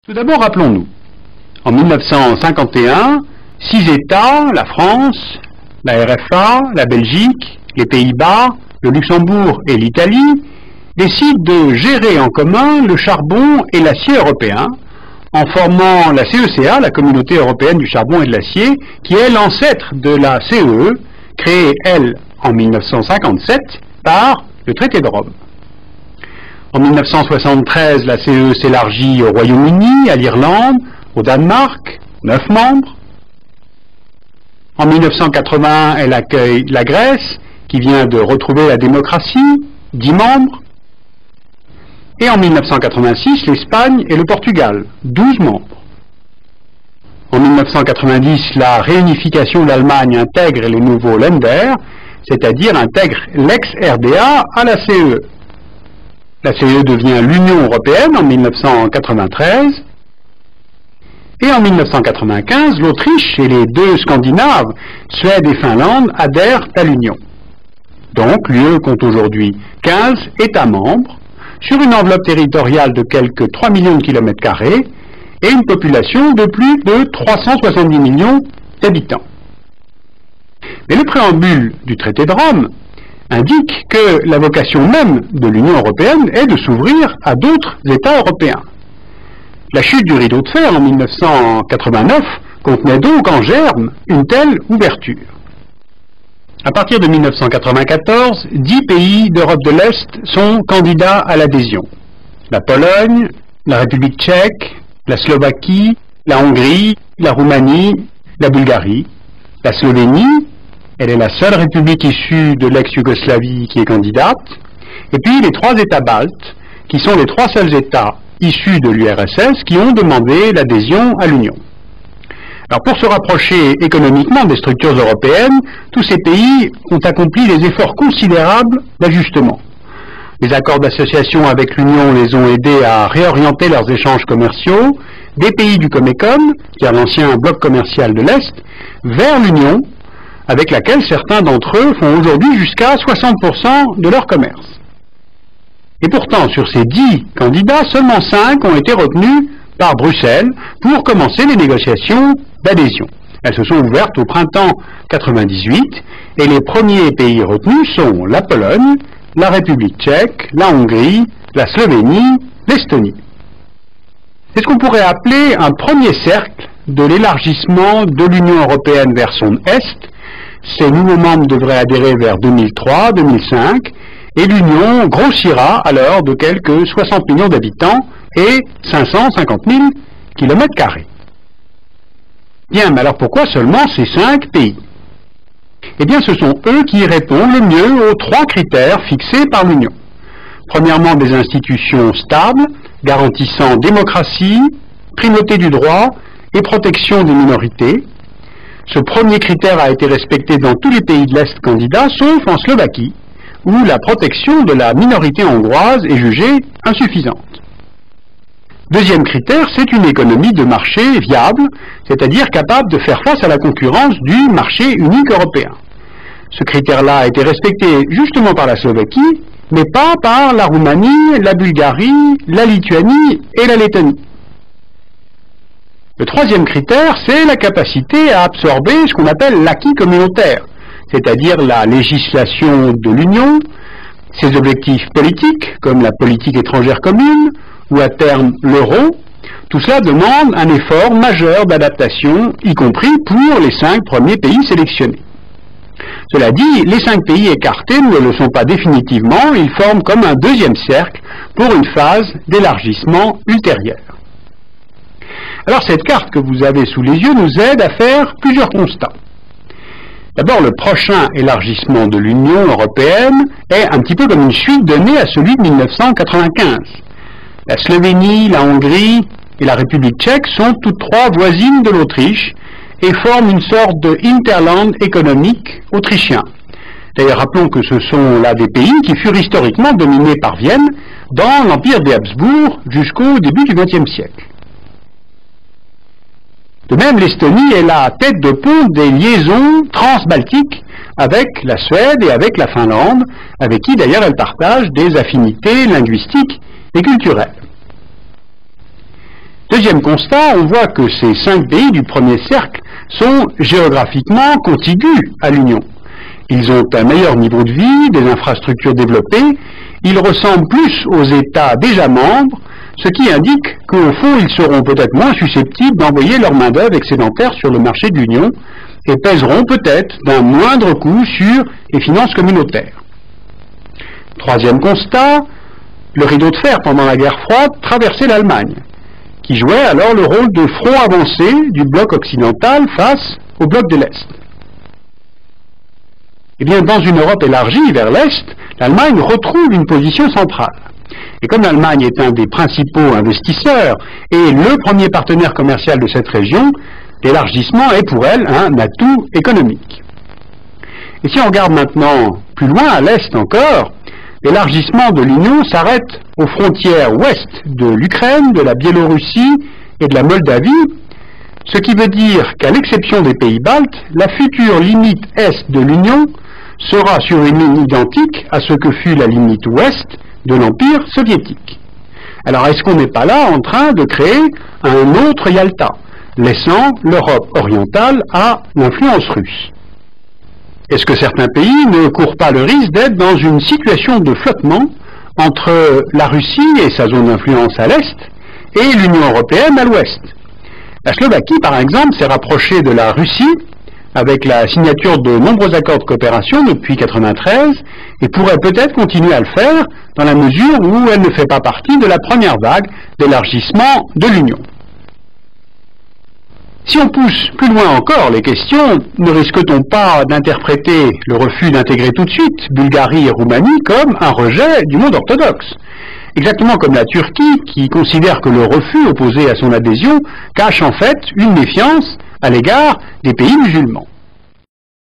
Tout d'abord, rappelons-nous, en 1951, 6 États, la France, la RFA, la Belgique, les Pays-Bas, le Luxembourg et l'Italie, décident de gérer en commun le charbon et l'acier européen, en formant la CECA, la Communauté européenne du charbon et de l'acier, qui est l'ancêtre de la CEE, créée, elle, en 1957, par le traité de Rome. En 1973, la CEE s'élargit au Royaume-Uni, à l'Irlande, au Danemark, 9 membres. En 1980, elle accueille la Grèce, qui vient de retrouver la démocratie, 10 membres. Et en 1986, l'Espagne et le Portugal, 12 membres. En 1990, la réunification de l'Allemagne intègre les nouveaux Länder, c'est-à-dire intègre l'ex-RDA à la CEE. La CEE devient l'Union européenne en 1993. Et en 1995, l'Autriche et les 2 Scandinaves, Suède et Finlande, adhèrent à l'Union. Donc, l'UE compte aujourd'hui 15 États membres, sur une enveloppe territoriale de quelques 3 millions de kilomètres carrés et une population de plus de 370 millions d'habitants. Mais le préambule du traité de Rome indique que la vocation même de l'Union européenne est de s'ouvrir à d'autres États européens. La chute du rideau de fer en 1989 contenait donc en germe une telle ouverture. À partir de 1994, 10 pays d'Europe de l'Est sont candidats à l'adhésion. La Pologne, la République tchèque, la Slovaquie, la Hongrie, la Roumanie, la Bulgarie, la Slovénie, elle est la seule république issue de l'ex-Yougoslavie qui est candidate, et puis les 3 États baltes, qui sont les 3 seuls États issus de l'URSS qui ont demandé l'adhésion à l'Union. Alors pour se rapprocher économiquement des structures européennes, tous ces pays ont accompli des efforts considérables d'ajustement. Les accords d'association avec l'Union les ont aidés à réorienter leurs échanges commerciaux des pays du Comecon, qui est l'ancien bloc commercial de l'Est, vers l'Union, avec laquelle certains d'entre eux font aujourd'hui jusqu'à 60% de leur commerce. Et pourtant, sur ces 10 candidats, seulement 5 ont été retenus par Bruxelles pour commencer les négociations d'adhésion. Elles se sont ouvertes au printemps 98 et les premiers pays retenus sont la Pologne, la République tchèque, la Hongrie, la Slovénie, l'Estonie. C'est ce qu'on pourrait appeler un premier cercle de l'élargissement de l'Union européenne vers son Est. Ces nouveaux membres devraient adhérer vers 2003-2005 et l'Union grossira alors de quelques 60 millions d'habitants et 550 000 km². Bien, mais alors pourquoi seulement ces 5 pays? Eh bien, ce sont eux qui répondent le mieux aux 3 critères fixés par l'Union. Premièrement, des institutions stables, garantissant démocratie, primauté du droit et protection des minorités. Ce premier critère a été respecté dans tous les pays de l'Est candidats, sauf en Slovaquie, où la protection de la minorité hongroise est jugée insuffisante. Deuxième critère, c'est une économie de marché viable, c'est-à-dire capable de faire face à la concurrence du marché unique européen. Ce critère-là a été respecté justement par la Slovaquie, mais pas par la Roumanie, la Bulgarie, la Lituanie et la Lettonie. Le troisième critère, c'est la capacité à absorber ce qu'on appelle l'acquis communautaire, c'est-à-dire la législation de l'Union, ses objectifs politiques, comme la politique étrangère commune, ou à terme l'euro. Tout cela demande un effort majeur d'adaptation, y compris pour les 5 premiers pays sélectionnés. Cela dit, les 5 pays écartés ne le sont pas définitivement, ils forment comme un deuxième cercle pour une phase d'élargissement ultérieure. Alors cette carte que vous avez sous les yeux nous aide à faire plusieurs constats. D'abord, le prochain élargissement de l'Union européenne est un petit peu comme une suite donnée à celui de 1995. La Slovénie, la Hongrie et la République tchèque sont toutes 3 voisines de l'Autriche et forment une sorte de hinterland économique autrichien. D'ailleurs, rappelons que ce sont là des pays qui furent historiquement dominés par Vienne dans l'Empire des Habsbourg jusqu'au début du XXe siècle. De même, l'Estonie est la tête de pont des liaisons transbaltiques avec la Suède et avec la Finlande, avec qui d'ailleurs elle partage des affinités linguistiques et culturelles. Deuxième constat, on voit que ces 5 pays du premier cercle sont géographiquement contigus à l'Union. Ils ont un meilleur niveau de vie, des infrastructures développées, ils ressemblent plus aux États déjà membres, ce qui indique qu'au fond, ils seront peut-être moins susceptibles d'envoyer leur main-d'œuvre excédentaire sur le marché de l'Union et pèseront peut-être d'un moindre coût sur les finances communautaires. Troisième constat, le rideau de fer pendant la guerre froide traversait l'Allemagne, qui jouait alors le rôle de front avancé du bloc occidental face au bloc de l'Est. Eh bien, dans une Europe élargie vers l'Est, l'Allemagne retrouve une position centrale. Et comme l'Allemagne est un des principaux investisseurs et le premier partenaire commercial de cette région, l'élargissement est pour elle un atout économique. Et si on regarde maintenant plus loin, à l'Est encore, l'élargissement de l'Union s'arrête aux frontières ouest de l'Ukraine, de la Biélorussie et de la Moldavie, ce qui veut dire qu'à l'exception des pays baltes, la future limite est de l'Union sera sur une ligne identique à ce que fut la limite ouest de l'Empire soviétique. Alors est-ce qu'on n'est pas là en train de créer un autre Yalta, laissant l'Europe orientale à l'influence russe? Est-ce que certains pays ne courent pas le risque d'être dans une situation de flottement entre la Russie et sa zone d'influence à l'est et l'Union européenne à l'ouest? La Slovaquie, par exemple, s'est rapprochée de la Russie avec la signature de nombreux accords de coopération depuis 1993 et pourrait peut-être continuer à le faire dans la mesure où elle ne fait pas partie de la première vague d'élargissement de l'Union. Si on pousse plus loin encore les questions, ne risque-t-on pas d'interpréter le refus d'intégrer tout de suite Bulgarie et Roumanie comme un rejet du monde orthodoxe? Exactement comme la Turquie, qui considère que le refus opposé à son adhésion cache en fait une méfiance à l'égard des pays musulmans.